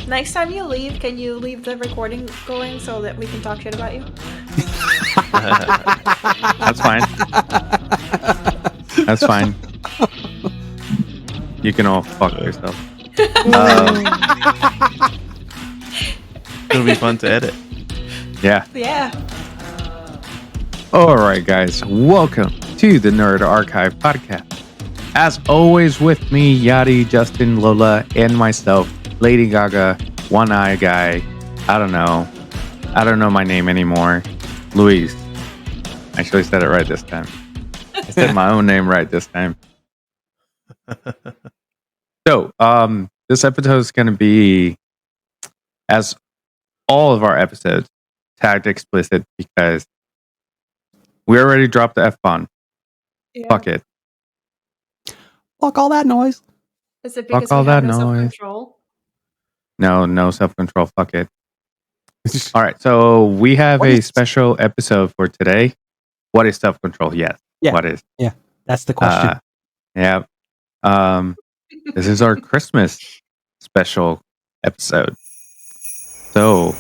Next time you leave, can you leave the recording going so that we can talk shit about you? That's fine. That's fine. You can all fuck yourself. It'll be fun to edit. Yeah. Yeah. All right, guys. Welcome to the Nerd Archive podcast. As always, with me, Yadi, Justin, Lola, and myself, Lady Gaga, One Eye Guy. I don't know my name anymore. Luis. I actually said it right this time. I said my own name right this time. So, this episode is going to be, as all of our episodes, tagged explicit because we already dropped the F-bomb. Yeah. Fuck it. Fuck all that noise. Is it because all we have that no noise. self-control? No self-control. Fuck it. All right, so we have What a is- special episode for today. What is self-control? Yes. Yeah. What is? That's the question. Yeah. This is our Christmas special episode. So,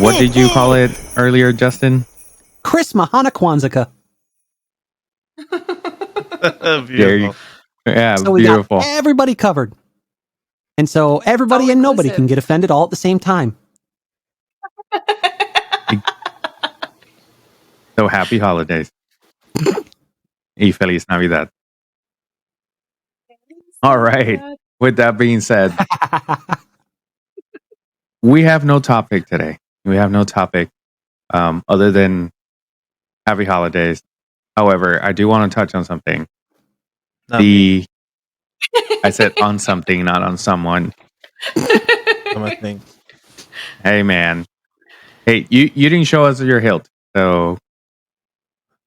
what did you call it earlier, Justin? Chris Mahana Kwanzaa. Beautiful. Yeah, So we beautiful. got everybody covered. And so everybody All and nobody inclusive. can get offended all at the same time. So happy holidays. Y feliz Navidad. All right. With that being said, we have no topic today. We have no topic other than happy holidays. However, I do want to touch on something. I said on something, not on someone. Thing. Hey, man. Hey, you didn't show us your hilt, so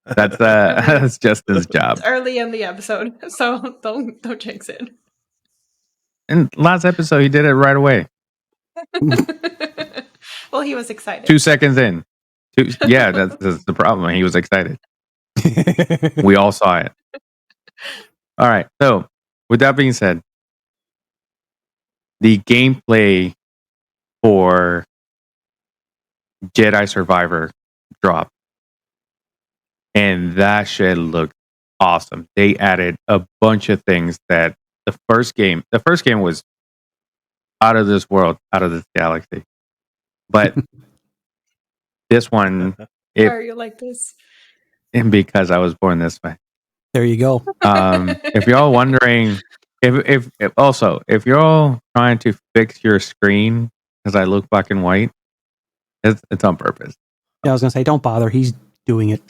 that's that's Justin's job. It's early in the episode, so don't jinx it. And last episode, he did it right away. Well, he was excited. 2 seconds in. Yeah, that's the problem. He was excited. We all saw it. All right. So, with that being said, the gameplay for Jedi Survivor dropped. And that shit looked awesome. They added a bunch of things that the first game was out of this world, out of this galaxy. But this one, Why are you like this? and because I was born this way. There you go. If you're all wondering, if you're all trying to fix your screen because I look black and white, it's on purpose. Yeah, I was going to say, don't bother. He's doing it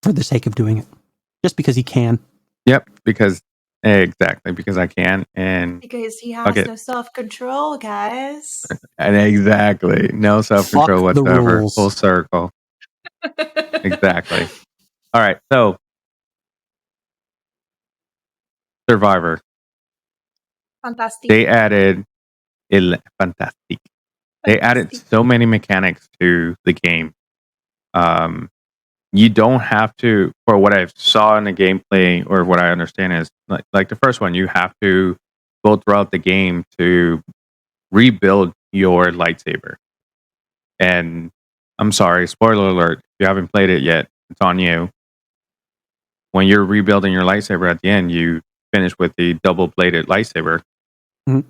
for the sake of doing it. Just because he can. Yep, because I can, and Because he Fuck has it. no self-control, guys. and exactly no self-control Fuck the whatsoever. rules. Full circle. Exactly. All right, so Survivor. Fantastic. They added fantastic. They added so many mechanics to the game. You don't have to, for what I saw in the gameplay or what I understand is like the first one, you have to go throughout the game to rebuild your lightsaber. And I'm sorry, spoiler alert, if you haven't played it yet, it's on you. When you're rebuilding your lightsaber at the end, you finish with the double-bladed lightsaber. Mhm.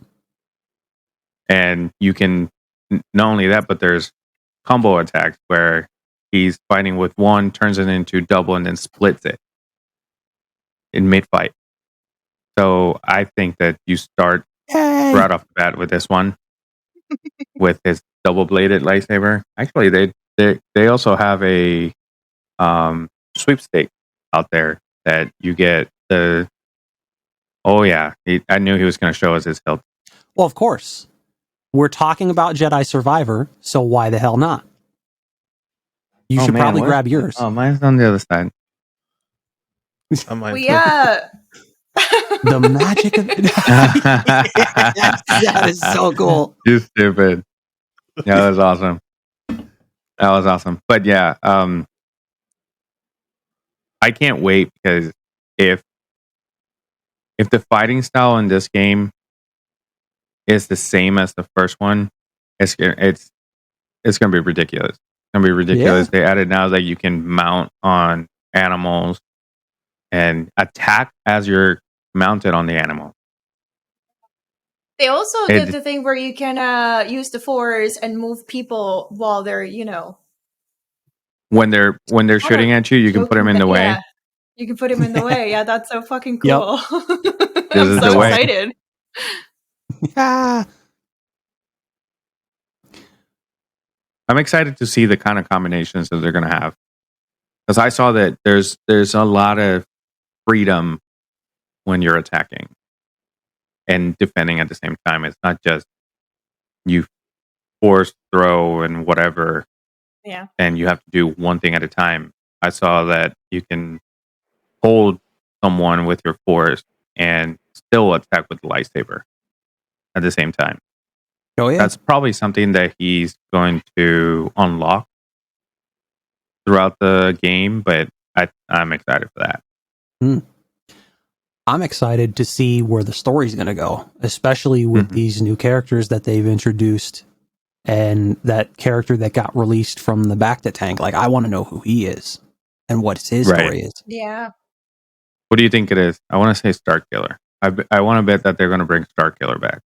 And you can, not only that, but there's combo attacks where he's fighting with one, turns it into double, and then splits it in mid-fight. So I think that you start Yay! right off the bat with this one, with his double-bladed lightsaber. Actually, they also have a sweepstake out there that you get the. Oh yeah, I knew he was going to show us his hilt. Well, of course. We're talking about Jedi Survivor, so why the hell not? You Oh, should man, probably what? grab yours. Oh, mine's on the other side. On mine We too. The magic of that is so cool. You stupid. Yeah, that was awesome. That was awesome. But yeah, I can't wait because if the fighting style in this game is the same as the first one, it's going to be ridiculous. It's going to be ridiculous. Yeah. They added now that you can mount on animals and attack as you're mounted on the animal. They also did the thing where you can use the force and move people while they're, when they're shooting at you, you can put them in the way. Yeah, you can put them in the way. Yeah, that's so fucking Yep. cool. This is I'm so the way. excited. Yeah. I'm excited to see the kind of combinations that they're going to have, because I saw that there's a lot of freedom when you're attacking and defending at the same time. It's not just you force throw and whatever, Yeah. and you have to do one thing at a time. I saw that you can hold someone with your force and still attack with the lightsaber at the same time. Oh yeah. That's probably something that he's going to unlock throughout the game, but I'm excited for that. I'm excited to see where the story's going to go, especially with these new characters that they've introduced and that character that got released from the Bacta tank. Like, I want to know who he is and what his story is. Yeah. What do you think it is? I want to say Starkiller. I want to bet that they're going to bring Starkiller back.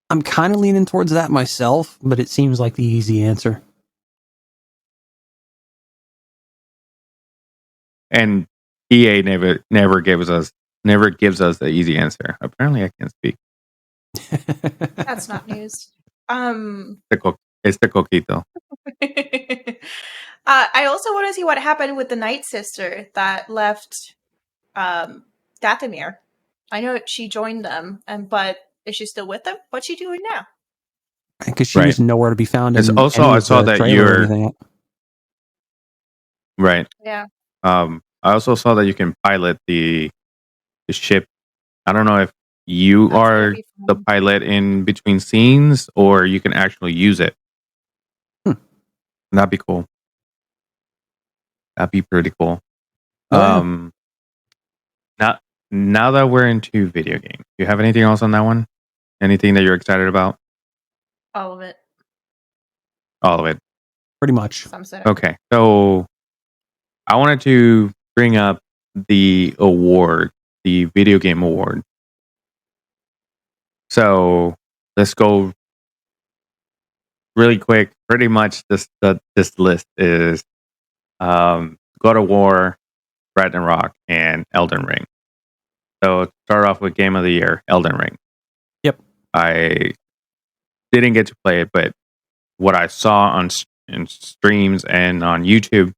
I'm kind of leaning towards that myself, but it seems like the easy answer. And EA never gives us the easy answer. Apparently, I can't speak. That's not news. It's the coquito. I also want to see what happened with the Night Sister that left Dathomir. I know she joined them, but is she still with them? What's she doing now? Because she was nowhere to be found. It's also, I saw that you're right. Yeah. I also saw that you can pilot the ship. I don't know if you are the pilot in between scenes or you can actually use it. That'd be cool. That'd be pretty cool. Now that we're into video games, do you have anything else on that one? Anything that you're excited about? All of it. All of it. Pretty much. Okay. So I wanted to bring up the award, the video game award. So let's go really quick. Pretty much this list is God of War, Ragnarok, and Elden Ring. So start off with Game of the Year, Elden Ring. Yep. I didn't get to play it, but what I saw in streams and on YouTube,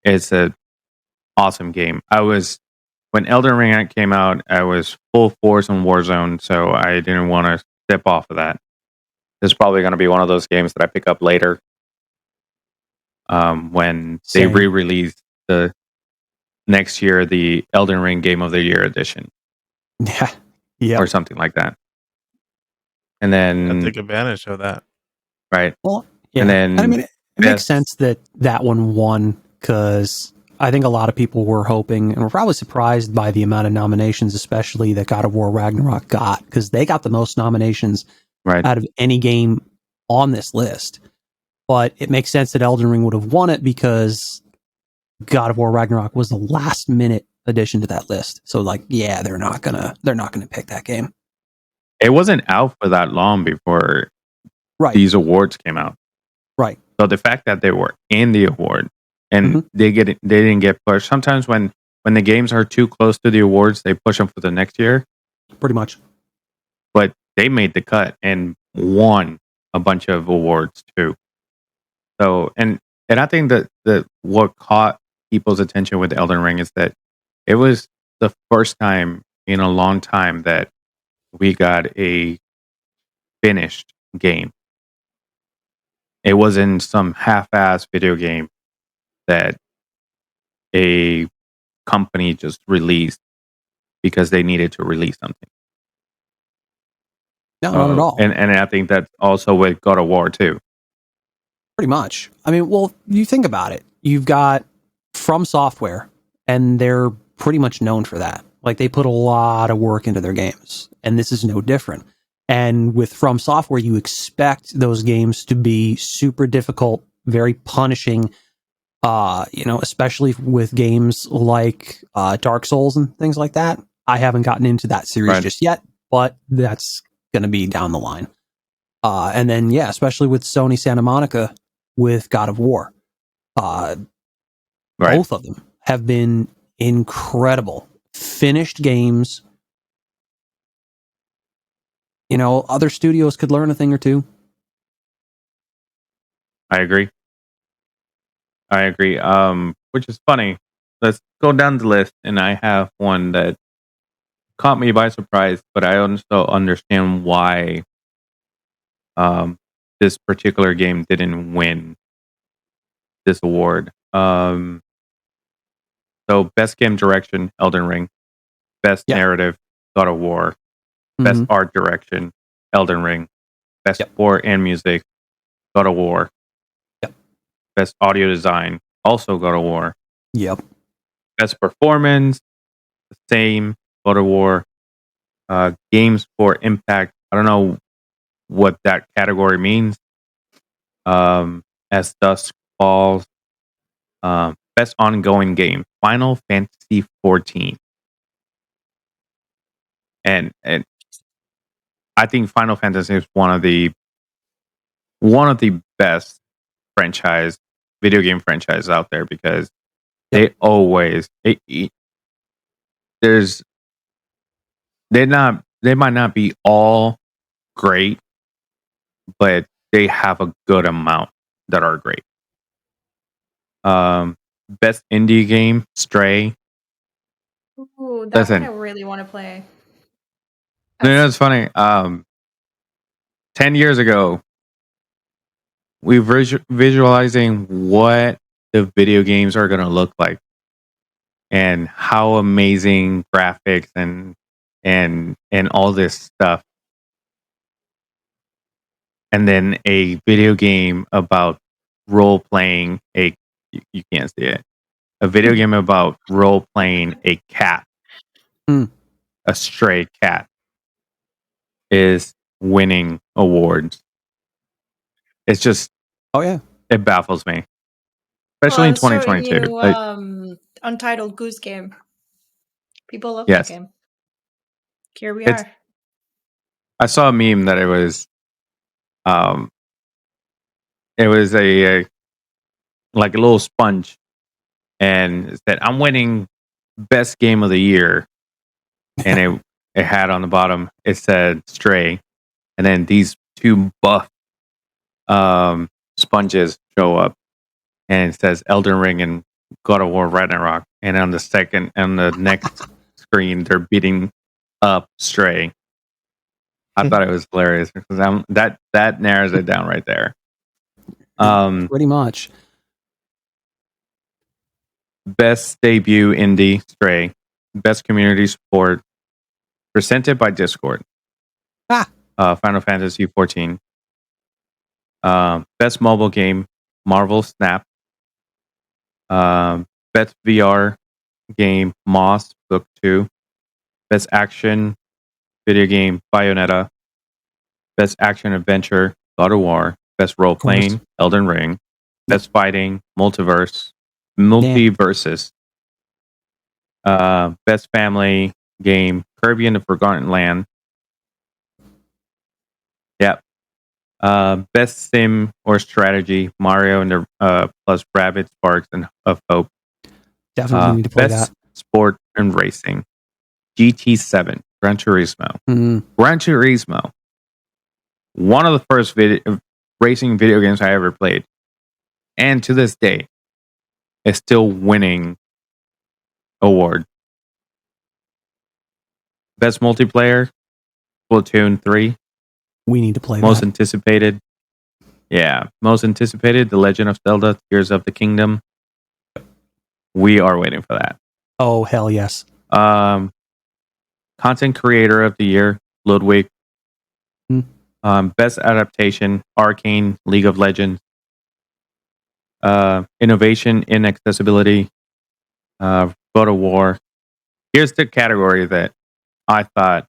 it's an awesome game. When Elden Ring came out, I was full force on Warzone, so I didn't want to step off of that. This is probably going to be one of those games that I pick up later when they re-release the next year, the Elden Ring Game of the Year edition. Yeah. Or something like that. And then take advantage of that. Right. Well, yeah. And then I mean, it makes sense that one won because I think a lot of people were hoping and were probably surprised by the amount of nominations, especially that God of War Ragnarok got, because they got the most nominations out of any game on this list. But it makes sense that Elden Ring would have won it because God of War Ragnarok was the last minute addition to that list. So they're not gonna pick that game. It wasn't out for that long before these awards came out. Right. So the fact that they were in the award and they didn't get pushed. Sometimes when the games are too close to the awards, they push them for the next year. Pretty much. But they made the cut and won a bunch of awards too. So and I think that what caught people's attention with Elden Ring is that it was the first time in a long time that we got a finished game. It wasn't some half-ass video game that a company just released because they needed to release something. No, not at all. And I think that's also with God of War too. Pretty much. I mean, well, you think about it. You've got From Software, and they're pretty much known for that. Like, they put a lot of work into their games, and this is no different. And with From Software, you expect those games to be super difficult, very punishing, especially with games like Dark Souls and things like that. I haven't gotten into that series just yet, but that's going to be down the line. And then, yeah, especially with Sony Santa Monica with God of War. Both of them have been incredible. Finished games. Other studios could learn a thing or two. I agree. Which is funny. Let's go down the list, and I have one that caught me by surprise, but I also understand why this particular game didn't win this award. So, best game direction, Elden Ring. Best narrative, God of War. Best art direction, Elden Ring. Best score and music, God of War. Best audio design, also God of War. Best performance, the same, God of War. Games for impact, I don't know what that category means. As Dusk Falls. Best ongoing game, Final Fantasy 14. And I think Final Fantasy is one of the best video game franchise out there, because they always they might not be all great, but they have a good amount that are great. Best indie game, Stray. Ooh, that one I really want to play. It's funny. 10 years ago, we were visualizing what the video games are going to look like, and how amazing graphics and all this stuff. And then a video game about role playing you can't see it. A video game about role playing a cat, a stray cat, is winning awards. It's just, it baffles me, especially in 2022. New, Untitled Goose Game. People love that game. Here we are. I saw a meme that it was a like a little sponge, and it said, "I'm winning best game of the year," and it had on the bottom, it said Stray, and then these two buff sponges show up, and it says Elden Ring and God of War Ragnarok, and on the next screen they're beating up Stray. I thought it was hilarious, because that narrows it down right there. Pretty much. Best debut indie, Stray. Best community support, presented by Discord. Final Fantasy 14. Best mobile game, Marvel Snap. Best VR game, Moss Book 2. Best action video game, Bayonetta. Best action adventure, God of War. Best role playing, Elden Ring. Best fighting, Multiverses. Best family game, Kirby and the Forgotten Land. Best sim or strategy, Mario and the plus Rabbids Sparks and of Hope. Definitely need to play best that. Sport and racing, GT7, Gran Turismo. Gran Turismo, one of the first racing video games I ever played, and to this day, is still winning award. Best multiplayer, Splatoon 3. We need to play most anticipated. Yeah, most anticipated, The Legend of Zelda, Tears of the Kingdom. We are waiting for that. Oh, hell yes. Content creator of the year, Ludwig. Best adaptation, Arcane, League of Legends. Innovation in accessibility, God of War. here's the category that I thought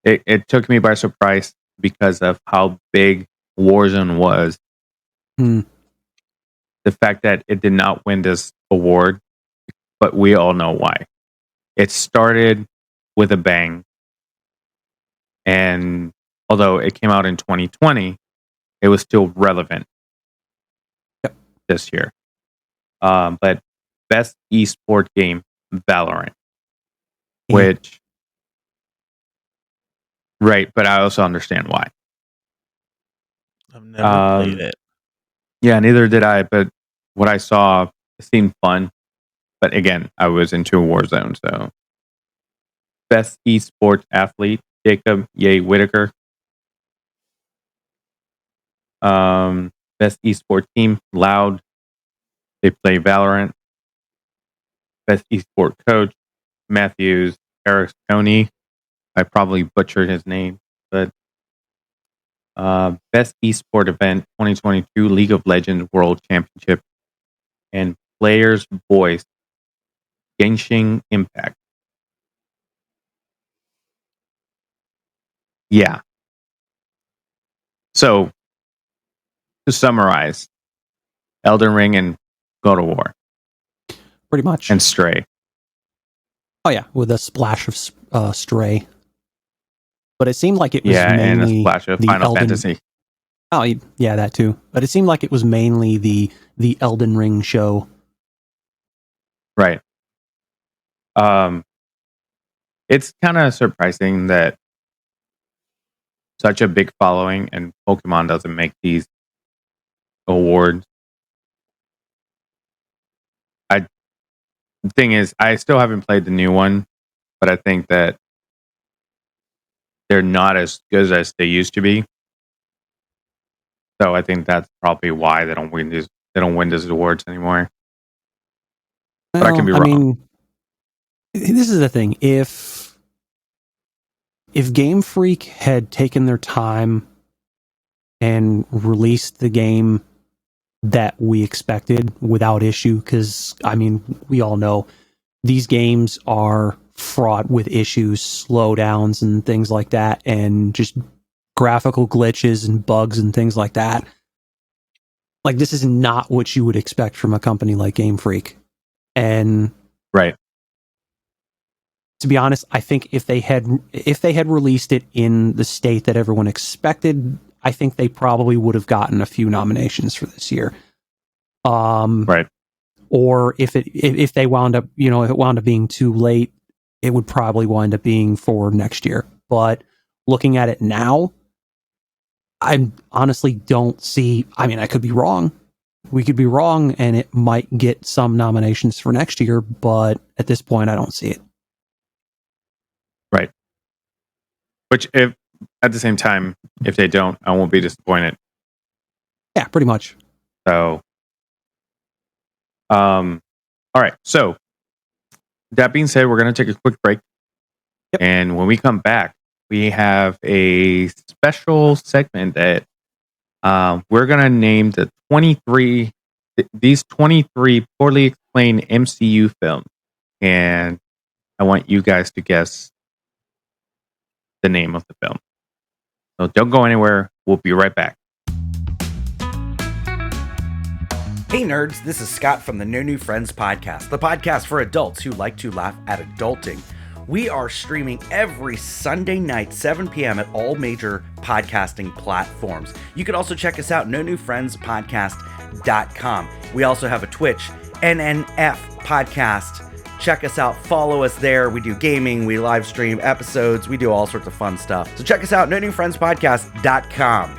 it took me by surprise because of how big Warzone was. Hmm. The fact that it did not win this award, but we all know why. It started with a bang. And although it came out in 2020, it was still relevant this year. But best esport game, Valorant. Which, right, but I also understand why. I've never played it. Yeah, neither did I, but what I saw seemed fun. But again, I was into Warzone, so. Best esports athlete, Jacob Ye Whitaker. Best esports team, Loud. They play Valorant. Best esports coach, Matthews Aristoni. I probably butchered his name, but best esport event 2022 League of Legends World Championship and Player's Voice Genshin Impact. Yeah. So to summarize, Elden Ring and God of War. Pretty much. And Stray. Oh yeah, with a splash of Stray. But it seemed like it was mainly and a splash of Final Fantasy. Oh yeah, that too. But it seemed like it was mainly the Elden Ring show. Right. It's kind of surprising that such a big following and Pokemon doesn't make these awards. The thing is, I still haven't played the new one, but I think that they're not as good as they used to be. So I think that's probably why they don't win these awards anymore. Well, but I can be wrong. I mean, this is the thing. If Game Freak had taken their time and released the game that we expected without issue, because I mean, we all know these games are fraught with issues, slowdowns, and things like that, and just graphical glitches and bugs and things like that. Like, this is not what you would expect from a company like Game Freak. And right. To be honest, I think if they had released it in the state that everyone expected, I think they probably would have gotten a few nominations for this year. Right. Or if they wound up, if it wound up being too late, it would probably wind up being for next year. But looking at it now, I honestly don't see. I mean, I could be wrong. We could be wrong, and it might get some nominations for next year. But at this point, I don't see it. Right. Which, if at the same time, if they don't, I won't be disappointed. Yeah, pretty much. So, all right. So, that being said, we're going to take a quick break. Yep. And when we come back, we have a special segment that we're going to name these 23 poorly explained MCU films. And I want you guys to guess the name of the film. So don't go anywhere. We'll be right back. Hey nerds, this is Scott from the No New Friends podcast, the podcast for adults who like to laugh at adulting. We are streaming every Sunday night, 7 p.m. at all major podcasting platforms. You can also check us out, nonewfriendspodcast.com. We also have a Twitch, NNF podcast. Check us out, follow us there. We do gaming, we live stream episodes, we do all sorts of fun stuff. So check us out, nonewfriendspodcast.com.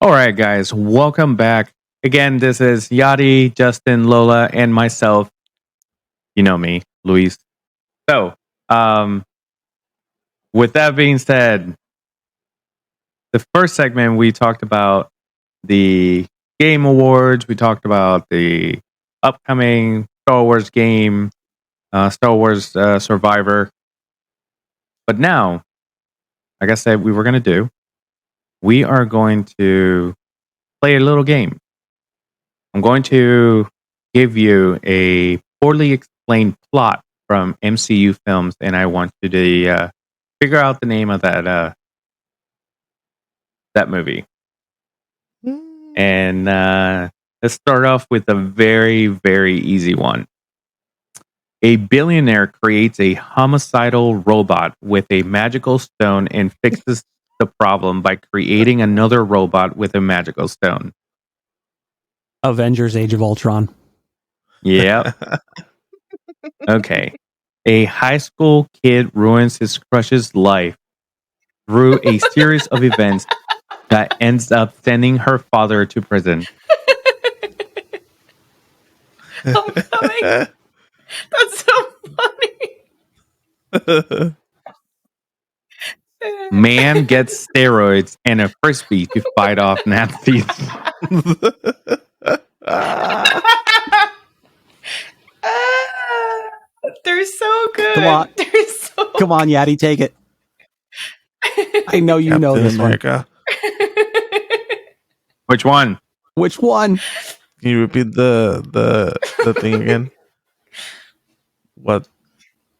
All right, guys, welcome back. Again, this is Yadi, Justin, Lola, and myself. You know me, Luis. So, with that being said, the first segment we talked about the Game Awards. We talked about the upcoming Star Wars game, Star Wars Survivor. But now like I said, we were going to do, we are going to play a little game. I'm going to give you a poorly explained plot from MCU films, and I want you to figure out the name of that movie. And let's start off with a very, very easy one. A billionaire creates a homicidal robot with a magical stone and fixes the problem by creating another robot with a magical stone. Avengers: Age of Ultron. Yep. Okay. A high school kid ruins his crush's life through a series of events that ends up sending her father to prison. Homecoming. That's so funny. Man gets steroids and a frisbee to fight off Nazis. They're so good. Come on. They're so Come on, Yaddy, take it. I know you know this America. Which one? Which one? Can you repeat the thing again? What?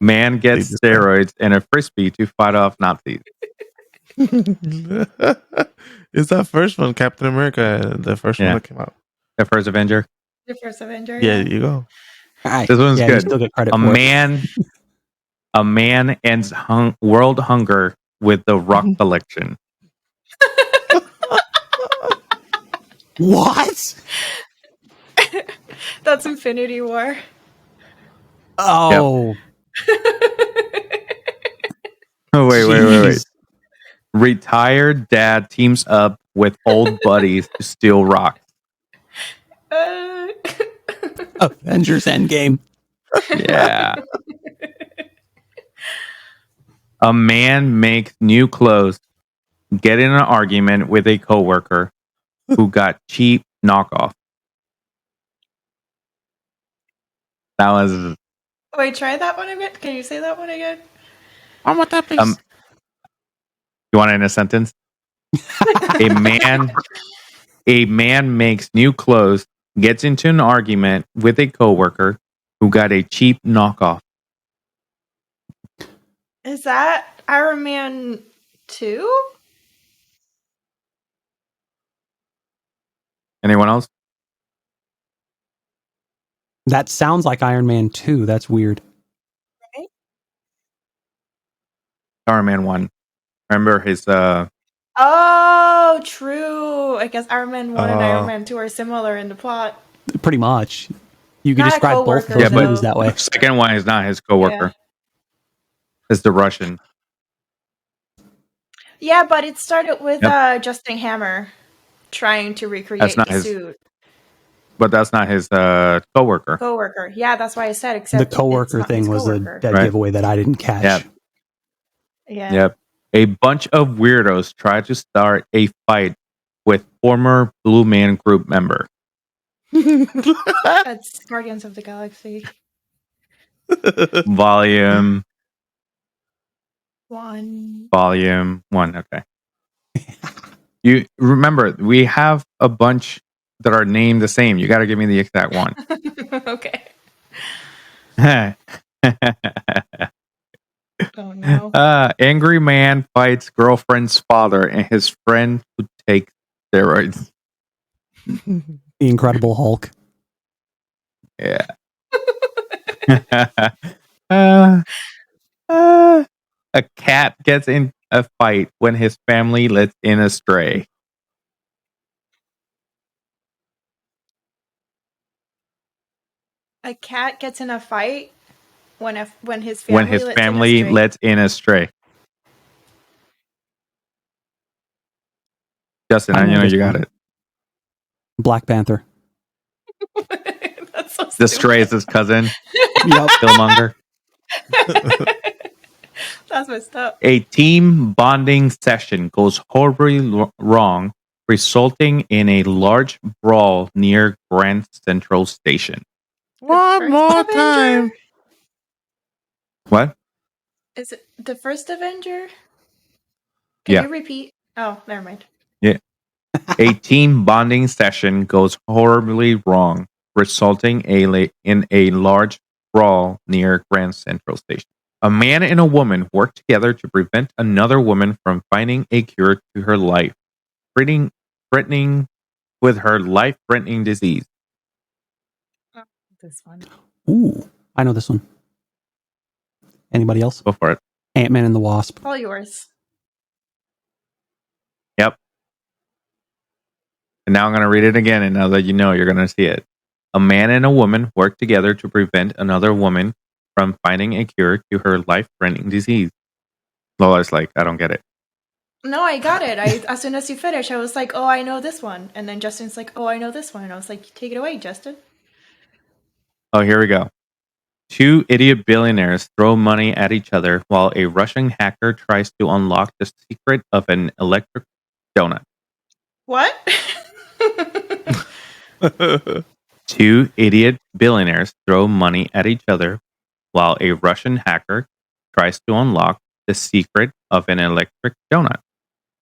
Man gets steroids and a frisbee to fight off Nazis. Is that first one Captain America? The first one that came out. The first Avenger. The first Avenger. Yeah, there you go. This one's You good. still get credit A for man ends world hunger with the rock collection. What? That's Infinity War. Oh. Oh, wait. Retired dad teams up with old buddies to steal rocks. Avengers Endgame. Yeah. A man makes new clothes, get in an argument with a coworker who got cheap knockoff. That was... Wait, try that one again. Can you say that one again? One more time, please. You want it in a sentence? A man makes new clothes, gets into an argument with a coworker who got a cheap knockoff. Is that Iron Man 2? Anyone else? That sounds like Iron Man 2. That's weird. Right? Iron Man 1. Remember his... Oh, true. I guess Iron Man 1 and Iron Man 2 are similar in the plot. Pretty much. You could Not a describe both coworker, those but movies that way. the second one is not his coworker. It's the Russian. Yeah, but it started with Justin Hammer trying to recreate the suit. But that's not his coworker. Coworker. Yeah, that's why I said The coworker thing was a dead giveaway that I didn't catch. Yep. Yeah. Yep. A bunch of weirdos try to start a fight with former Blue Man Group member. That's Guardians of the Galaxy. Volume 1. Volume 1. Okay. You remember, we have a bunch that are named the same. You got to give me the exact one. Okay. Oh no. Angry man fights girlfriend's father and his friend who takes steroids. The Incredible Hulk. Yeah. A cat gets in a fight when his family lets in a stray. A cat gets in a fight when his family lets in a stray. Justin, I know you got it. Black Panther. That's so The stupid. stray is his cousin. Yep. Killmonger. That's messed up. A team bonding session goes horribly wrong, resulting in a large brawl near Grand Central Station. One more time. What? Is it the first Avenger? Can you repeat? Oh, never mind. Yeah. A team bonding session goes horribly wrong, resulting in a large brawl near Grand Central Station. A man and a woman work together to prevent another woman from finding a cure to her life, threatening with her life-threatening disease. This one. Ooh, I know this one. Anybody else? Go for it. Ant-Man and the Wasp. All yours. Yep. And now I'm going to read it again, and now that you know, you're going to see it. A man and a woman work together to prevent another woman from finding a cure to her life-threatening disease. Lola's like, I don't get it. No, I got it. As soon as you finish, I was like, oh, I know this one. And then Justin's like, oh, I know this one. And I was like, take it away, Justin. Oh, here we go. Two idiot billionaires throw money at each other while a Russian hacker tries to unlock the secret of an electric donut. What? Two idiot billionaires throw money at each other while a Russian hacker tries to unlock the secret of an electric donut.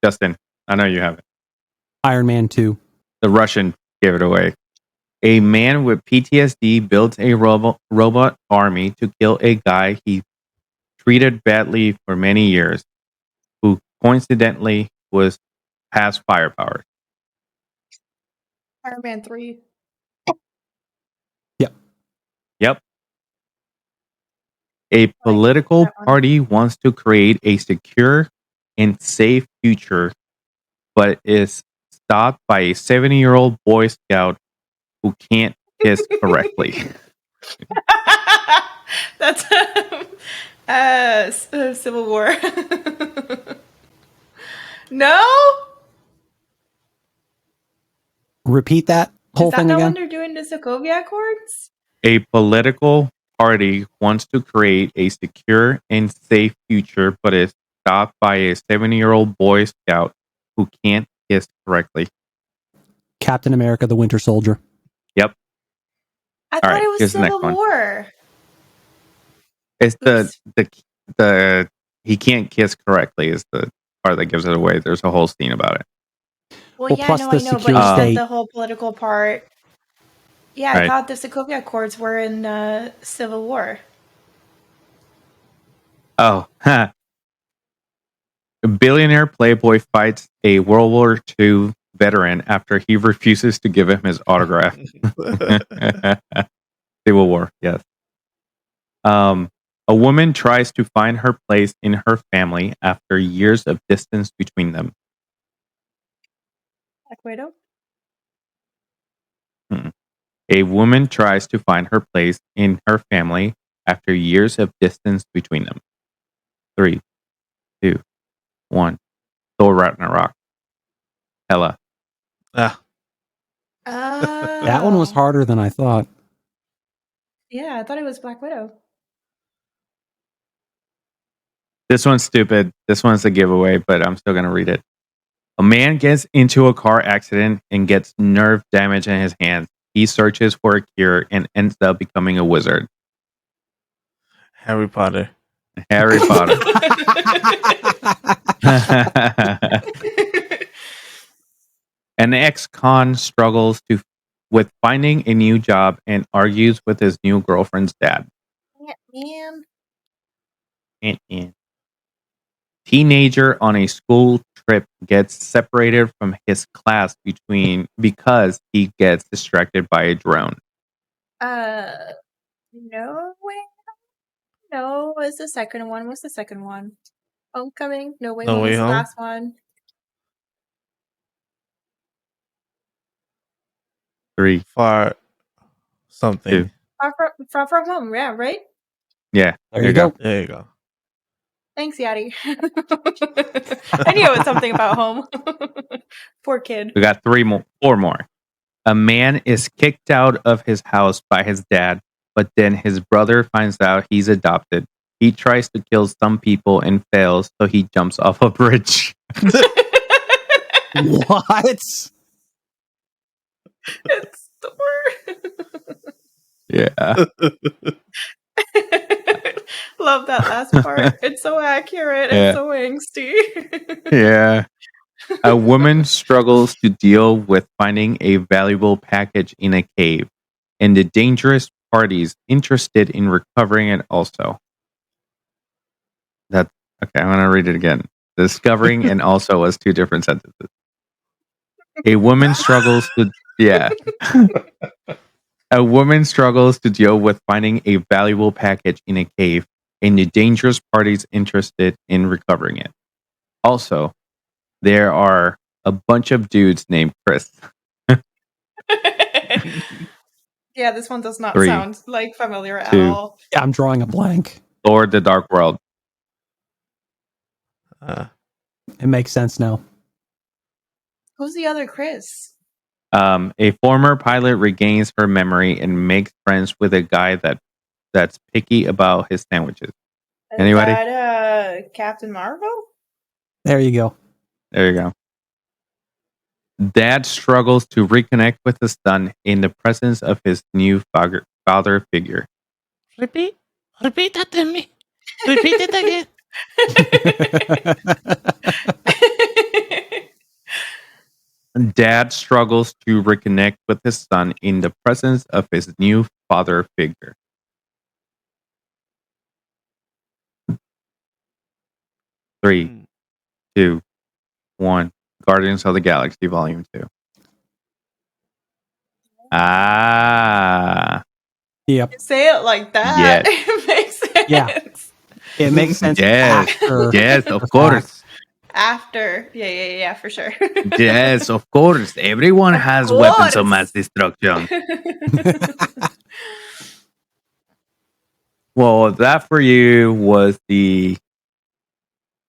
Justin, I know you have it. Iron Man 2. The Russian gave it away. A man with PTSD builds a robot army to kill a guy he treated badly for many years, who coincidentally has firepower. Iron Man 3. Yep. A political party wants to create a secure and safe future, but is stopped by a 70-year-old Boy Scout who can't kiss correctly. That's Civil War. No? Repeat that whole thing Is that the again. one they're doing the Sokovia Accords? A political party wants to create a secure and safe future, but is stopped by a 70-year-old Boy Scout who can't kiss correctly. Captain America, the Winter Soldier. Yep. I thought right, it was here's the next Civil one. War. It's the he can't kiss correctly is the part that gives it away. There's a whole scene about it. Well, Well, yeah, plus no, the I know, but secure you said state. the whole political part. Yeah, I Right. thought the Sokovia Accords were in Civil War. Oh, a billionaire playboy fights a World War II veteran after he refuses to give him his autograph. Civil War, yes. A woman tries to find her place in her family after years of distance between them. Black Widow? A woman tries to find her place in her family after years of distance between them. 3, 2, 1. Thor Ragnarok. Hela. Ah, That one was harder than I thought. Yeah, I thought it was Black Widow. This one's stupid. This one's a giveaway, but I'm still going to read it. A man gets into a car accident and gets nerve damage in his hands. He searches for a cure and ends up becoming a wizard. Harry Potter. Harry Potter. An ex-con struggles with finding a new job and argues with his new girlfriend's dad. Man. Ant-Man. Teenager on a school trip gets separated from his class because he gets distracted by a drone. No way. No, what's the second one? What's the second one? Homecoming? No Way No Home Way was the Home? last one. 3, Far something. 2. Far From Home, yeah, right? Yeah, There you go. There you go. Thanks, Yadi. I knew it was something about home. Poor kid. We got 4 more. A man is kicked out of his house by his dad, but then his brother finds out he's adopted. He tries to kill some people and fails, so he jumps off a bridge. What? It's Thor. Yeah. love that last part. It's so accurate and so angsty. Yeah. A woman struggles to deal with finding a valuable package in a cave, and the dangerous parties interested in recovering it also. That okay, I'm gonna read it again. Discovering and also as two different sentences. A woman struggles to A woman struggles to deal with finding a valuable package in a cave, and the dangerous parties interested in recovering it. Also, there are a bunch of dudes named Chris. Yeah, this one does not 3, sound like familiar at 2, all. Yeah, I'm drawing a blank. Lord the Dark World. It makes sense now. Who's the other Chris? A former pilot regains her memory and makes friends with a guy that's picky about his sandwiches. Anybody? Is that Captain Marvel? There you go. There you go. Dad struggles to reconnect with his son in the presence of his new father figure. Repeat that to me. Repeat it again. Dad struggles to reconnect with his son in the presence of his new father figure. 3, 2, 1. Guardians of the Galaxy Volume 2. Ah. Yep. You say it like that. Yes. It makes sense. Yeah. It makes sense Yes. after. Yes, of the course. After. Yeah, for sure. Yes, of course. Everyone Of has weapons of course. mass destruction. Well, that for you was the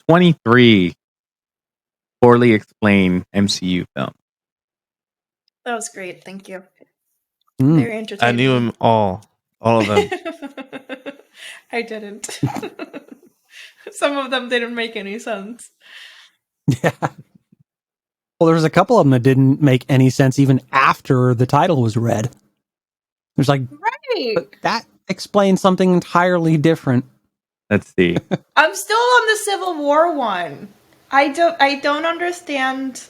23 poorly explained MCU film. That was great. Thank you. Mm. Very entertaining. I knew them all of them. I didn't. Some of them didn't make any sense. Yeah. Well, there's a couple of them that didn't make any sense even after the title was read. There's like, Right. but that explains something entirely different. Let's see. I'm still on the Civil War one. I don't understand.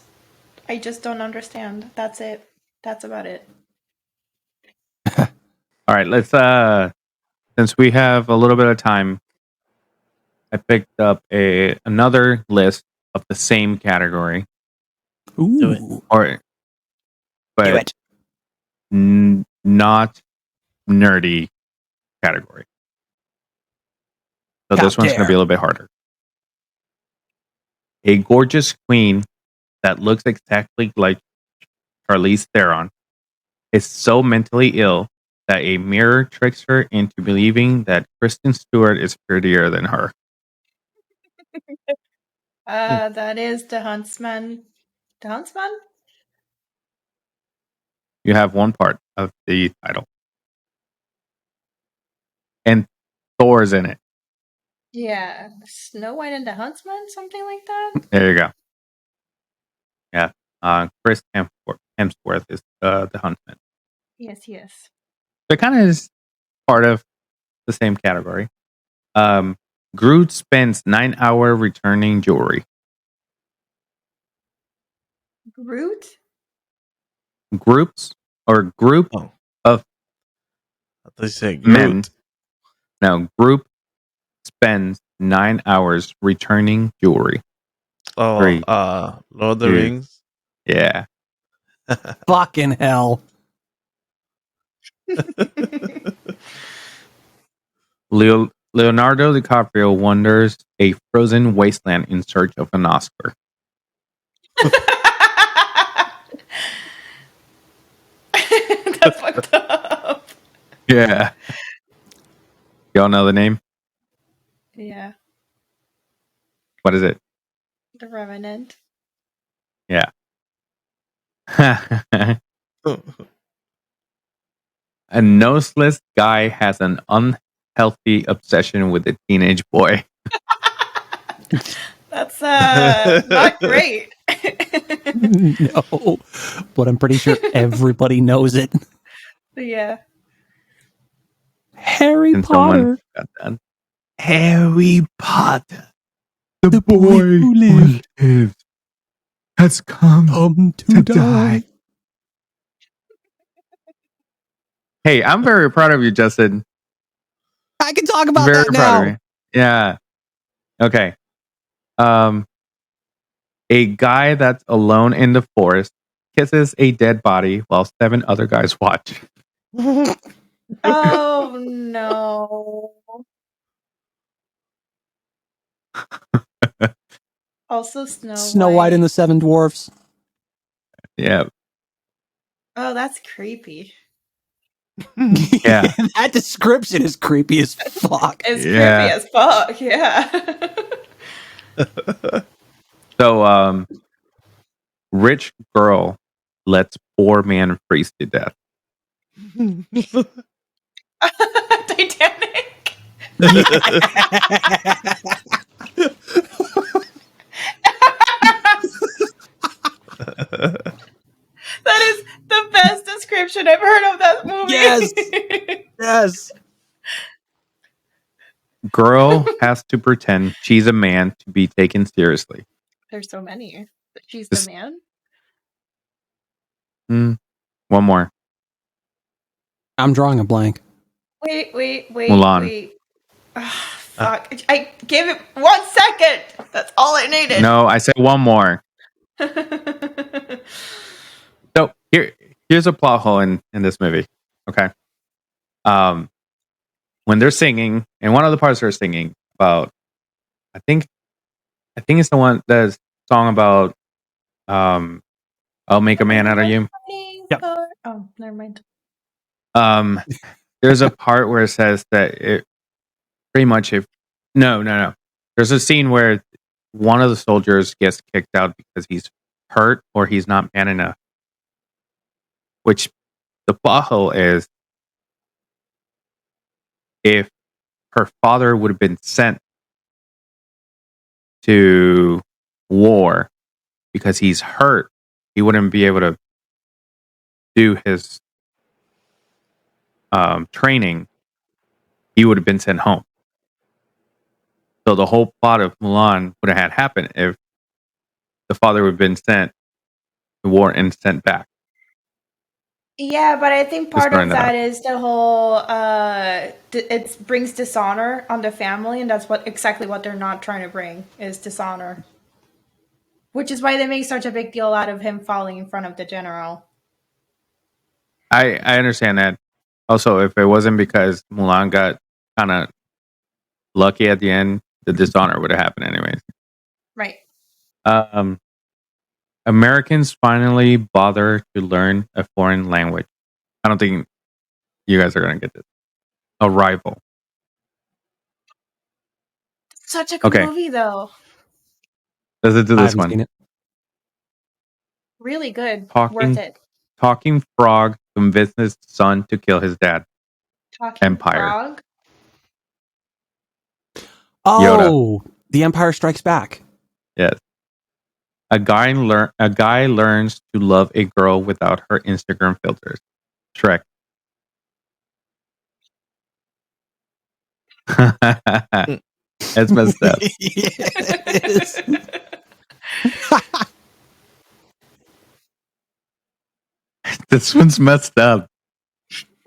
I just don't understand. That's it. That's about it. All right, let's since we have a little bit of time, I picked up another list of the same category. Ooh. Do it. Or but not nerdy category. So this one's going to be a little bit harder. A gorgeous queen that looks exactly like Charlize Theron is so mentally ill that a mirror tricks her into believing that Kristen Stewart is prettier than her. That is The Huntsman. The Huntsman? You have one part of the title. And Thor's in it. Yeah. Snow White and the Huntsman? Something like that? There you go. Yeah. Chris Hemsworth is the Huntsman. Yes. So it kind of is part of the same category. Groot spends 9 hours returning jewelry. Groot? Group Oh. of They say men. Groot. Now, group spends 9 hours returning jewelry. Oh, 3, Lord of the 2. Rings. Yeah. Fucking hell. Leonardo DiCaprio wanders a frozen wasteland in search of an Oscar. That's fucked up. Yeah. Y'all know the name? Yeah. What is it? The Revenant. Yeah. A noseless guy has an unhealthy obsession with a teenage boy. That's not great. No. But I'm pretty sure everybody knows it. Yeah. Harry Can Potter. someone got that? Harry Potter, The boy who lived has come to die. Hey, I'm very proud of you, Justin. I can talk about Very that proud of now. you. Yeah. Okay. A guy that's alone in the forest kisses a dead body while 7 other guys watch. Oh no. Also Snow White and the Seven Dwarfs. Yeah. Oh, that's creepy. Yeah. That description is creepy as fuck. It's Yeah. creepy as fuck, yeah. So, rich girl lets poor man freeze to death. Titanic. That is the best description I've heard of that movie. Yes. Yes. Girl has to pretend she's a man to be taken seriously. There's so many. She's This- the man. One more. I'm drawing a blank. Wait. Mulan. Oh, fuck. I gave it 1 second. That's all I needed. No, I said one more. So here's a plot hole in this movie. Okay. When they're singing, and one of the parts they're singing about, I think it's the song about I'll make a man out of you. Yep. Oh, never mind. There's a part where it says that it pretty much no. There's a scene where one of the soldiers gets kicked out because he's hurt or he's not man enough. Which the plot hole is, if her father would have been sent to war because he's hurt, he wouldn't be able to do his training. He would have been sent home. So the whole plot of Mulan would have had happened if the father would have been sent to war and sent back. Yeah, but I think part throwing of that that is the whole it brings dishonor on the family, and that's exactly what they're not trying to bring is dishonor. Which is why they make such a big deal out of him falling in front of the general. I understand that. Also, if it wasn't because Mulan got kind of lucky at the end, the dishonor would have happened anyways. Right. Americans finally bother to learn a foreign language. I don't think you guys are going to get this. Arrival. Such a good Okay. movie, though. Let's do I this haven't one. seen it. Really good. Talking- Worth it. Talking frog convinces son to kill his dad. Talking Empire. Frog. Oh, The Empire Strikes Back. Yes. A guy learns to love a girl without her Instagram filters. Shrek. It's messed up. It is. This one's messed up.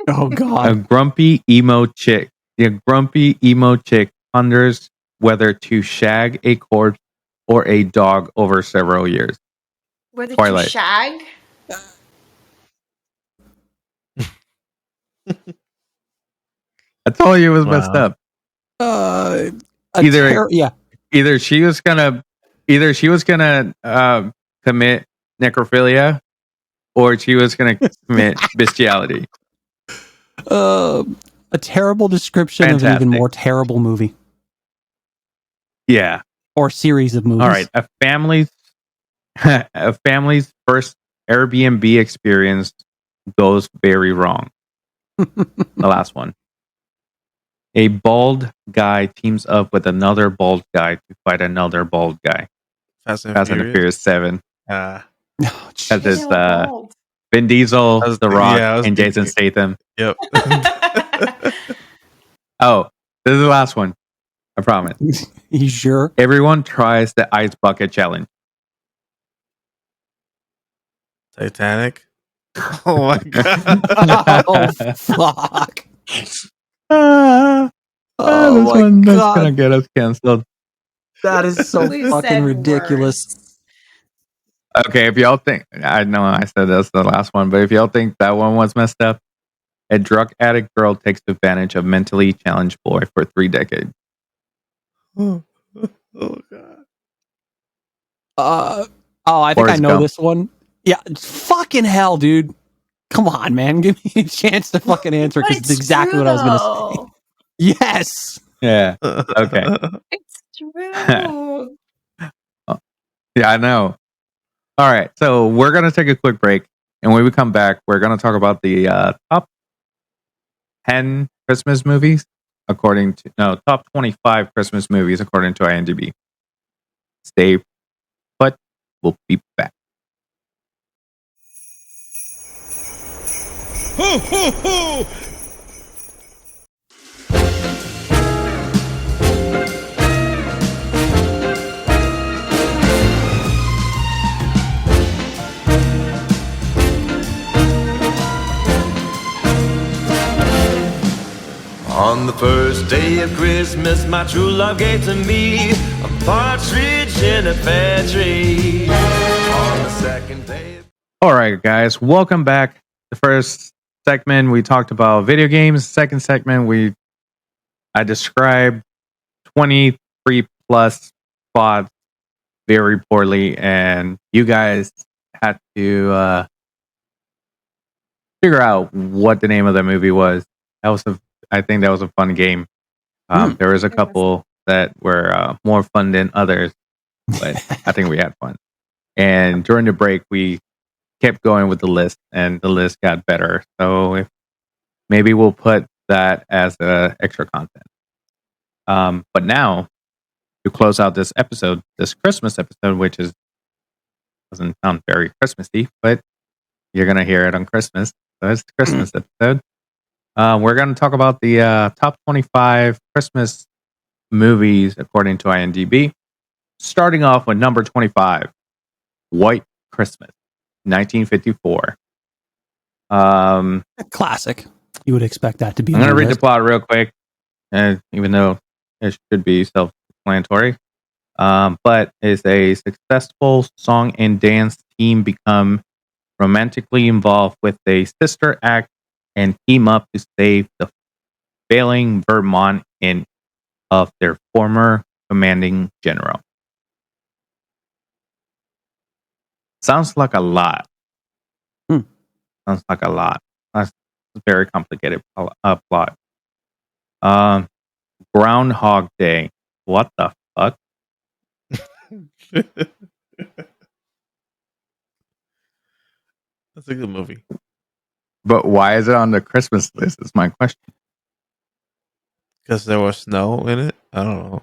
Oh A God. grumpy emo chick. The grumpy emo chick ponders whether to shag a corpse or a dog over several years. Whether Twilight. to shag. I told you it was messed Wow. up. Either Either she was gonna commit necrophilia, or she was gonna commit bestiality. a terrible description of an even Fantastic. more terrible movie Yeah. or series of movies. All right. A family's first Airbnb experience goes very wrong. The last one. A bald guy teams up with another bald guy to fight another bald guy. Fast and Fast and the Furious 7. Oh, That jeez. is Vin Diesel, I was The thinking- Rock, yeah, I was and Jason thinking- Statham. Yep. Oh, this is the last one. I promise. You sure? Everyone tries the ice bucket challenge. Titanic. Oh my god. Oh, fuck. Ah, Oh, this my one that's God. gonna get us canceled. That is so We fucking said ridiculous. words. Okay, if y'all think, I know I said that's the last one, but if y'all think that one was messed up, a drug addict girl takes advantage of mentally challenged boy for 3 decades. Oh god. I think I Forrest know Gump. this one. Yeah, fucking hell, dude. Come on, man. Give me a chance to fucking answer But because it's exactly true, what I was going to say. though. Yes. Yeah. Okay. It's true. Yeah, I know. All right, so we're gonna take a quick break, and when we come back, we're gonna talk about the top 10 Christmas movies top 25 Christmas movies according to IMDb. Stay put. We'll be back. Ho, ho, ho! On the first day of Christmas, my true love gave to me a partridge in a pear tree. On the second day of All right, guys, welcome back. The first segment we talked about video games. Second segment I described 23 plus plots very poorly, and you guys had to figure out what the name of the movie was. I think that was a fun game. There was a It was. couple that were more fun than others, but I think we had fun. And during the break, we kept going with the list, and the list got better. So maybe we'll put that as extra content. But now, to close out this Christmas episode, which doesn't sound very Christmassy, but you're gonna hear it on Christmas. So it's the Christmas episode. We're gonna talk about the top 25 Christmas movies according to IMDb. Starting off with number 25, White Christmas, 1954. Classic. You would expect that to be. I'm on gonna the read the list. plot real quick, even though it should be self-explanatory. But is a successful song and dance team become romantically involved with a sister act and team up to save the failing Vermont of their former commanding general. Sounds like a lot. Sounds like a lot. That's a very complicated plot. Groundhog Day. What the fuck? That's a good movie. But why is it on the Christmas list? Is my question. Because there was snow in it. I don't know.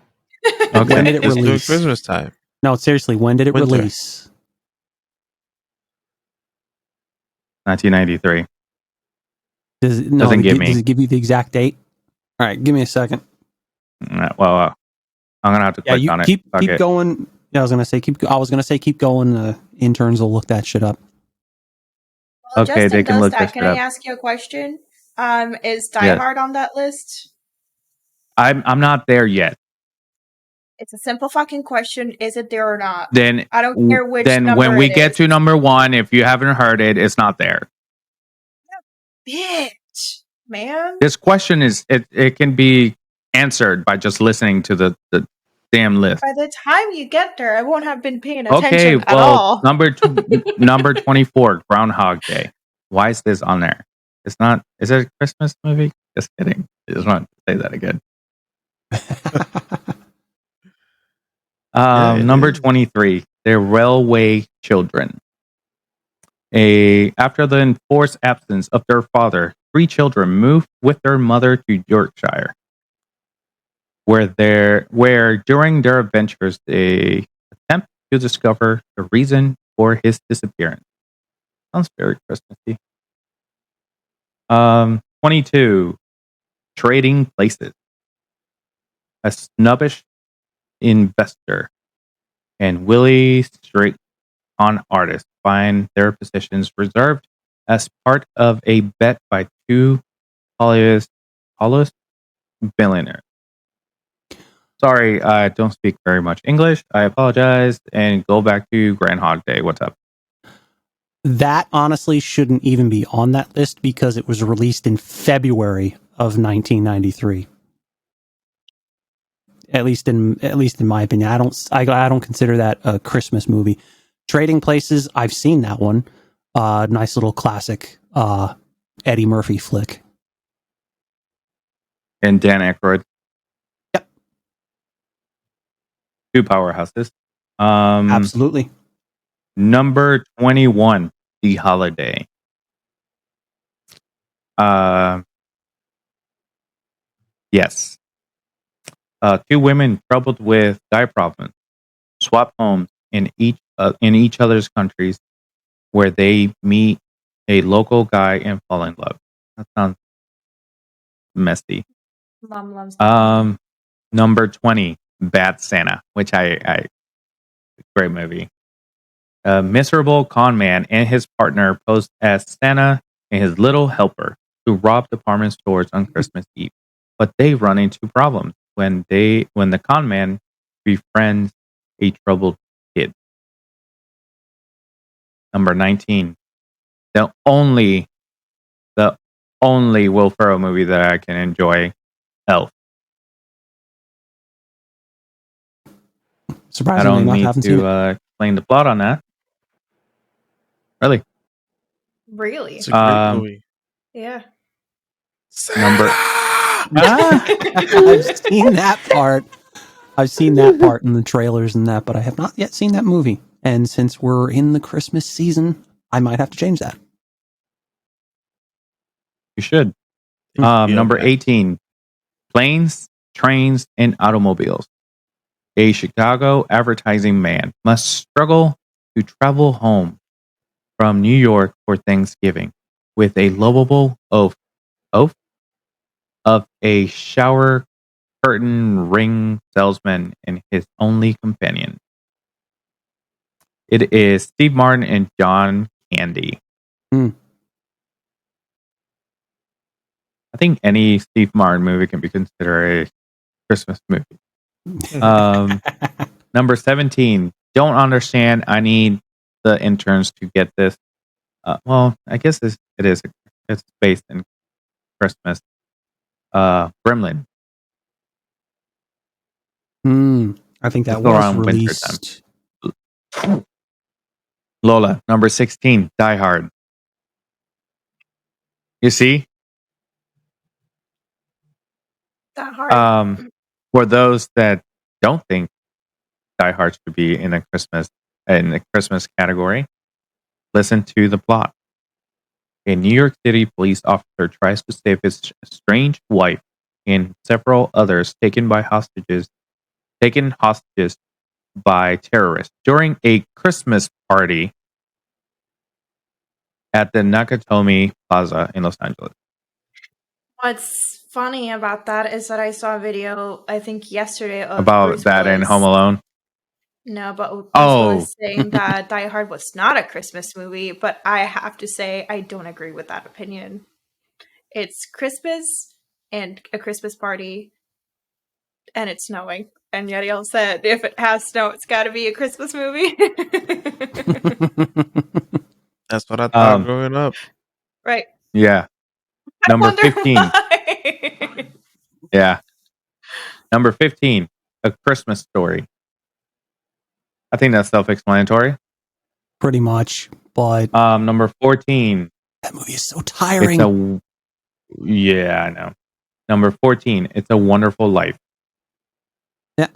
Okay. When did it It's during release? Christmas time. No, seriously, when did it Winter. release? 1993. Does it give you the exact date? All right, give me a second. Well, I'm gonna have to Yeah, click you on it. keep Okay. going. Yeah, I was gonna say keep going. The interns will look that shit up. Well, Okay, Justin they can does look that. this Can shit I up. ask you a question? Is Die Yes. Hard on that list? I'm not there yet. It's a simple fucking question. Is it there or not? Then I don't care which then number when we it get is. to number 1, if you haven't heard it, it's not there. Bitch, man. This question it can be answered by just listening to the damn list. By the time you get there, I won't have been paying Okay, attention at well, all. number 24, Groundhog Day. Why is this on there? It's not. Is it a Christmas movie? Just kidding. I just want to say that again. Yeah, it Number is. 23, The Railway Children. After the enforced absence of their father, 3 children move with their mother to Yorkshire, where during their adventures they attempt to discover the reason for his disappearance. Sounds very Christmassy. 22, Trading Places. a snobbish investor, and Willie straight con artists find their positions reserved as part of a bet by two Hollywood billionaires. Sorry, I don't speak very much English. I apologize, and go back to Groundhog Day. What's up? That honestly shouldn't even be on that list because it was released in February of 1993. At least in my opinion, I don't consider that a Christmas movie. Trading Places, I've seen that one. Nice little classic Eddie Murphy flick. And Dan Aykroyd. Yep. Two powerhouses. Absolutely. Number 21, The Holiday. Yes. Two women troubled with guy problems swap homes in each other's countries, where they meet a local guy and fall in love. That sounds messy. Mom loves that. Number 20, Bad Santa, which I great movie. A miserable con man and his partner pose as Santa and his little helper to rob department stores on Christmas Eve. But they run into problems when the con man befriends a troubled kid. Number 19, the only Will Ferrell movie that I can enjoy, Elf. I Surprisingly don't enough, need haven't seen it. to explain the plot on that. Really? Really? It's a great movie. Yeah. Number I've seen that part. I've seen that part in the trailers and that, but I have not yet seen that movie. And since we're in the Christmas season, I might have to change that. You should. Number 18, Planes, Trains, and Automobiles. A Chicago advertising man must struggle to travel home from New York for Thanksgiving with a lovable oaf of a shower curtain ring salesman and his only companion. It is Steve Martin and John Candy. Mm. I think any Steve Martin movie can be considered a Christmas movie. Number 17, Don't Understand. I Need the Interns to Get This. Well, I guess it is. It's based in Christmas. Gremlin. I think that It's was around released. Lola, number 16, Die Hard. You see? That hard. For those that don't think Die Hard should be in the Christmas category, listen to the plot. A New York City police officer tries to save his estranged wife and several others taken hostages by terrorists during a Christmas party at the Nakatomi Plaza in Los Angeles. What's funny about that is that I saw a video, I think yesterday, of About Bruce that Willis. and Home Alone. No, but Bruce Willis saying that Die Hard was not a Christmas movie, but I have to say I don't agree with that opinion. It's Christmas and a Christmas party, and it's snowing. And yet he said, if it has snow, it's got to be a Christmas movie. That's what I thought growing up. Right. Yeah. Number 15. Why. Yeah. Number 15, A Christmas Story. I think that's self-explanatory. Pretty much, but number 14. That movie is so tiring. Yeah, I know. Number 14, It's a Wonderful Life. Yeah.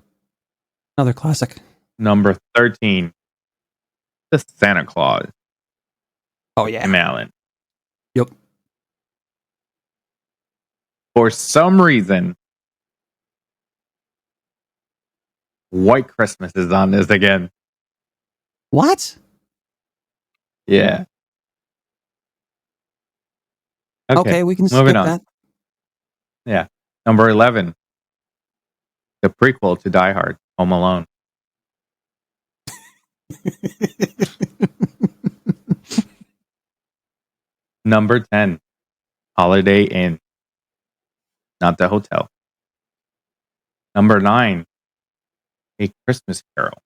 Another classic. Number 13, The Santa Claus. Oh, yeah. Tim Allen. Yep. For some reason, White Christmas is on this again. What? Yeah. Okay, we can skip that. Yeah. Number 11, The prequel to Die Hard, Home Alone. Number 10, Holiday Inn. Not the hotel. Number 9, A Christmas Carol.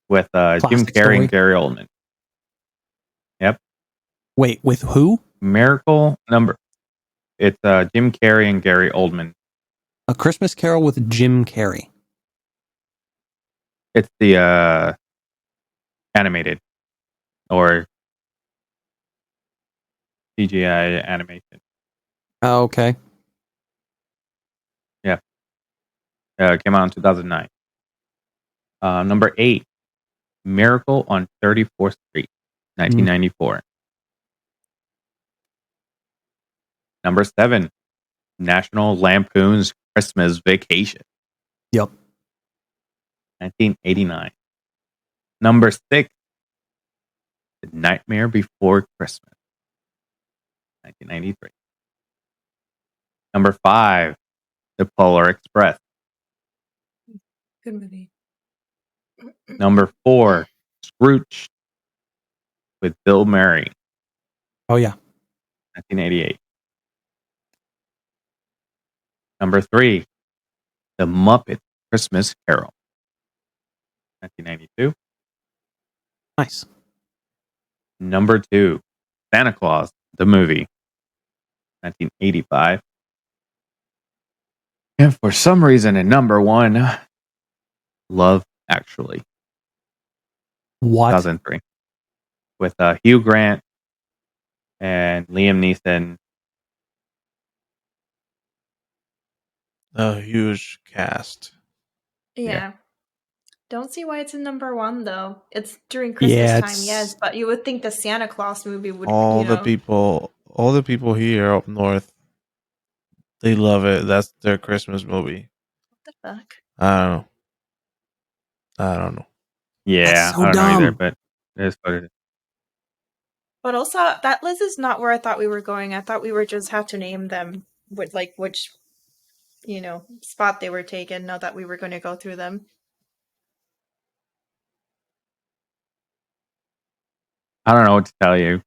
With Jim Classic Carrey story. and Gary Oldman. Yep. Wait, with who? Miracle number. It's Jim Carrey and Gary Oldman. A Christmas Carol with Jim Carrey. It's the animated or CGI animation. Oh, okay. Yeah. It came out in 2009. Number 8, Miracle on 34th Street, 1994. Number 7, National Lampoon's Christmas Vacation, Yep. 1989. Number 6, The Nightmare Before Christmas, 1993. Number 5, The Polar Express. Good movie. Number 4, Scrooge with Bill Murray, Oh, yeah. 1988. Number 3, The Muppet Christmas Carol, 1992. Nice. Number 2, Santa Claus, the movie, 1985. And for some reason, at number 1, Love Actually, What? 2003. With Hugh Grant and Liam Neeson. A huge cast. Yeah. Don't see why it's in number 1 though. It's during Christmas Yeah, time, it's- yes, but you would think the Santa Claus movie would. All the people here up north, they love it. That's their Christmas movie. What the fuck? I don't know. Yeah, That's so I don't know either, dumb. but it is what it is. But also, that list is not where I thought we were going. I thought we were just have to name them with like which, spot they were taken. Not that we were going to go through them. I don't know what to tell you.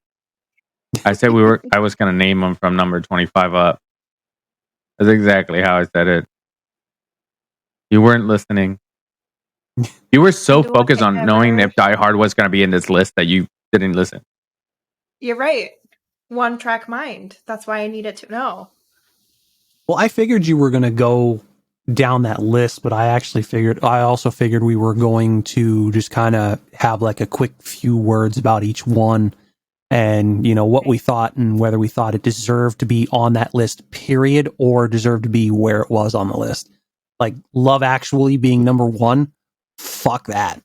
I said I was going to name them from number 25 up. That's exactly how I said it. You weren't listening. You were so Do I focused on knowing ever- if Die Hard was going to be in this list that you didn't listen. You're right. One track mind. That's why I needed to know. Well, I figured you were going to go down that list, but I also figured we were going to just kind of have like a quick few words about each one and, what we thought and whether we thought it deserved to be on that list, period, or deserved to be where it was on the list. Like Love Actually being number 1. Fuck that.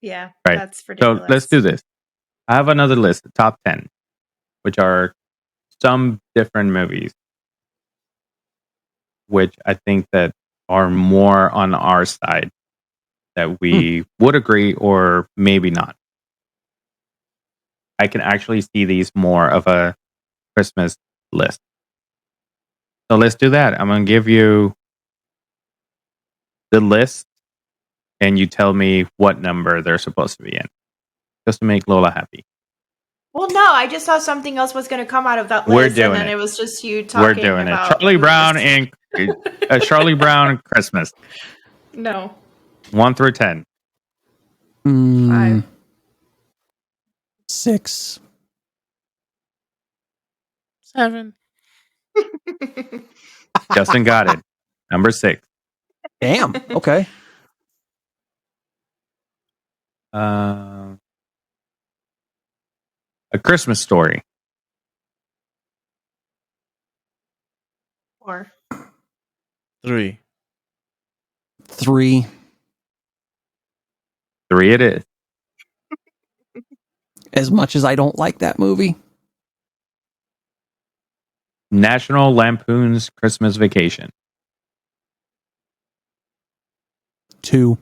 Yeah, Right. that's ridiculous. So let's do this. I have another list, the top 10, which are some different movies, which I think that are more on our side that we would agree or maybe not. I can actually see these more of a Christmas list. So let's do that. I'm going to give you the list and you tell me what number they're supposed to be in, just to make Lola happy. Well, no, I just thought something else was going to come out of that list, We're doing and then it. it was just you talking We're doing about it. Charlie Brown movies. and Charlie Brown Christmas. No. 1 through 10. 5. 6. 7. Justin got it. Number 6. Damn. Okay. A Christmas Story. 4. 3. 3. 3 it is. As much as I don't like that movie. National Lampoon's Christmas Vacation. 2.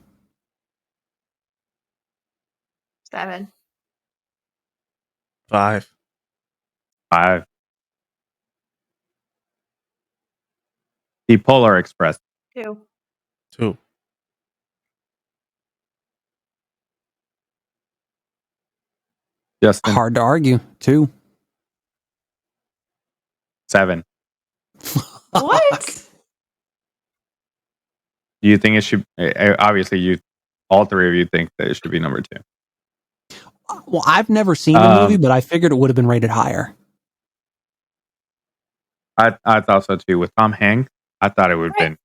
7. 5. 5. The Polar Express. 2. 2. Justin. Hard to argue. 2. 7. What? Do you think it should? Obviously, all three of you think that it should be number 2. Well, I've never seen the movie, but I figured it would have been rated higher. I thought so too. With Tom Hanks, I thought it would have been.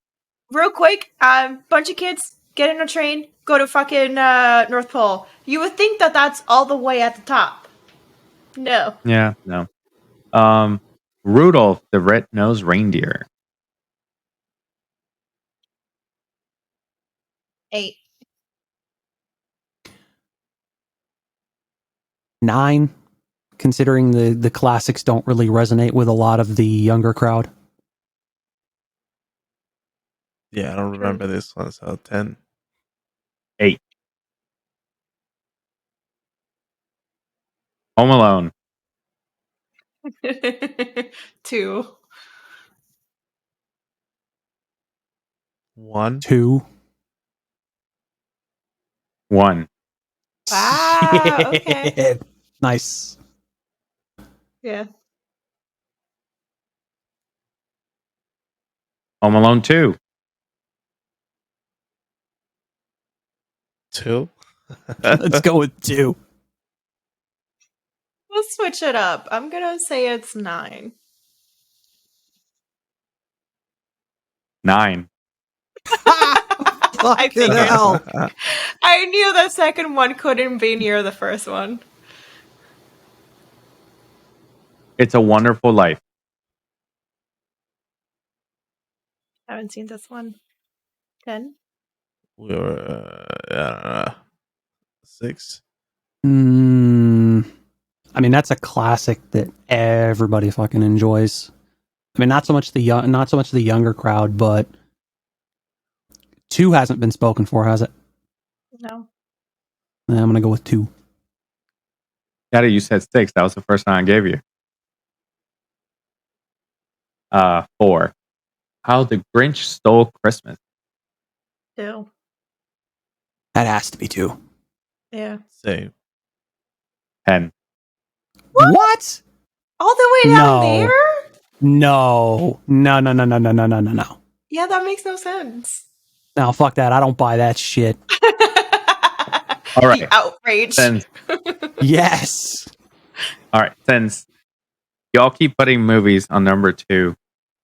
Real quick, bunch of kids get in a train, go to fucking North Pole. You would think that that's all the way at the top. No. Yeah, no. Rudolph the Red-Nosed Reindeer. 8. 9, considering the classics don't really resonate with a lot of the younger crowd. Yeah, I don't remember this one, so 10. 8. Home Alone. 2. 1. 2. 1. Wow. Okay. Nice. Yeah. Home Alone 2. 2. Let's go with 2. Let's switch it up. I'm gonna say it's 9. 9. I Fucking figured. hell. I knew the second one couldn't be near the first one. It's a Wonderful Life. I haven't seen this one. 10. We were, I don't know, 6. I mean, that's a classic that everybody fucking enjoys. I mean, not so much the younger crowd, but 2 hasn't been spoken for, has it? No. I'm gonna go with 2. Daddy, you said 6. That was the first one I gave you. 4. How the Grinch Stole Christmas. 2. That has to be 2. Yeah. Same. 10. What? All the way down No. there? No. No. Yeah, that makes no sense. No, fuck that. I don't buy that shit. All right. The outrage. Since, Yes. all right. Since y'all keep putting movies on number 2,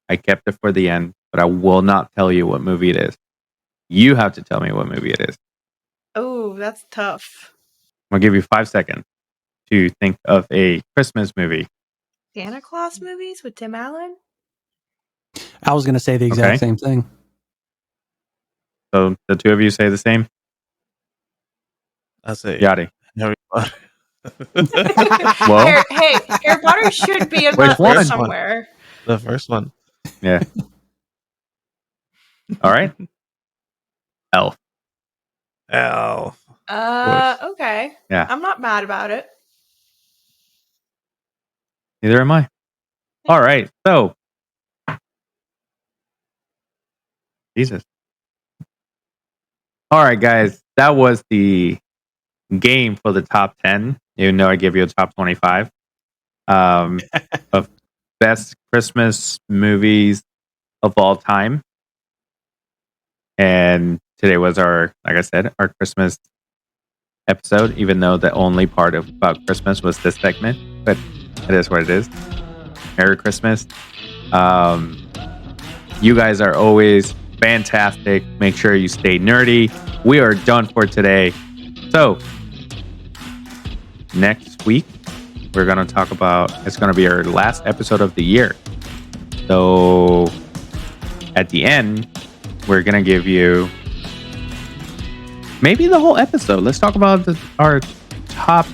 I kept it for the end, but I will not tell you what movie it is. You have to tell me what movie it is. Oh, that's tough. I'm going to give you 5 seconds to think of a Christmas movie. Santa Claus movies with Tim Allen? I was gonna say the exact same thing. So the two of you say the same? I say Yachty. Harry Potter. Well, Harry Potter should be in Which that one? list somewhere. The first one. yeah. All right. Elf. Elf. Okay. Yeah. I'm not mad about it. Neither am I. All right. So, Jesus. All right, guys. That was the game for the top 10. Even though I gave you a top 25 of best Christmas movies of all time. And today was like I said, our Christmas episode, even though the only part about Christmas was this segment, but it is what it is. Merry Christmas. You guys are always fantastic. Make sure you stay nerdy. We are done for today. So, next week, we're going to talk about, it's going to be our last episode of the year. So, at the end, we're going to give you maybe the whole episode. Let's talk about our top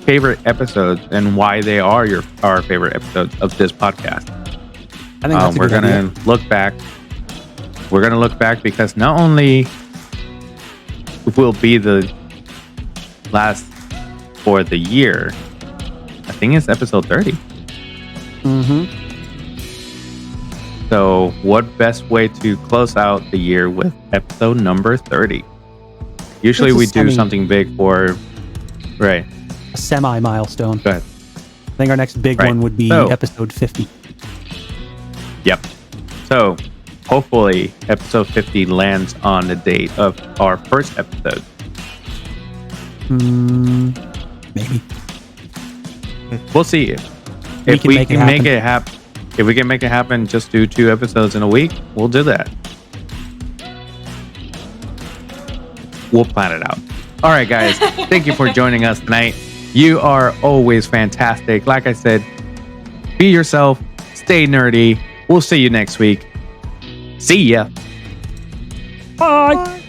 favorite episodes and why they are our favorite episodes of this podcast. I think that's a we're good gonna idea. look back. We're gonna look back because not only will be the last for the year, I think it's episode 30. Mm-hmm. So, what best way to close out the year with episode number 30? Usually It's a we do semi- something big for... Right. A semi milestone. Go ahead. I think our next big Right. one would be So- episode 50. Yep. So, hopefully, episode 50 lands on the date of our first episode. Maybe. We'll see. If can we make it can make happen. it happen, if we can make it happen, just do 2 episodes in a week. We'll do that. We'll plan it out. All right, guys. Thank you for joining us tonight. You are always fantastic. Like I said, be yourself. Stay nerdy. We'll see you next week. See ya. Bye.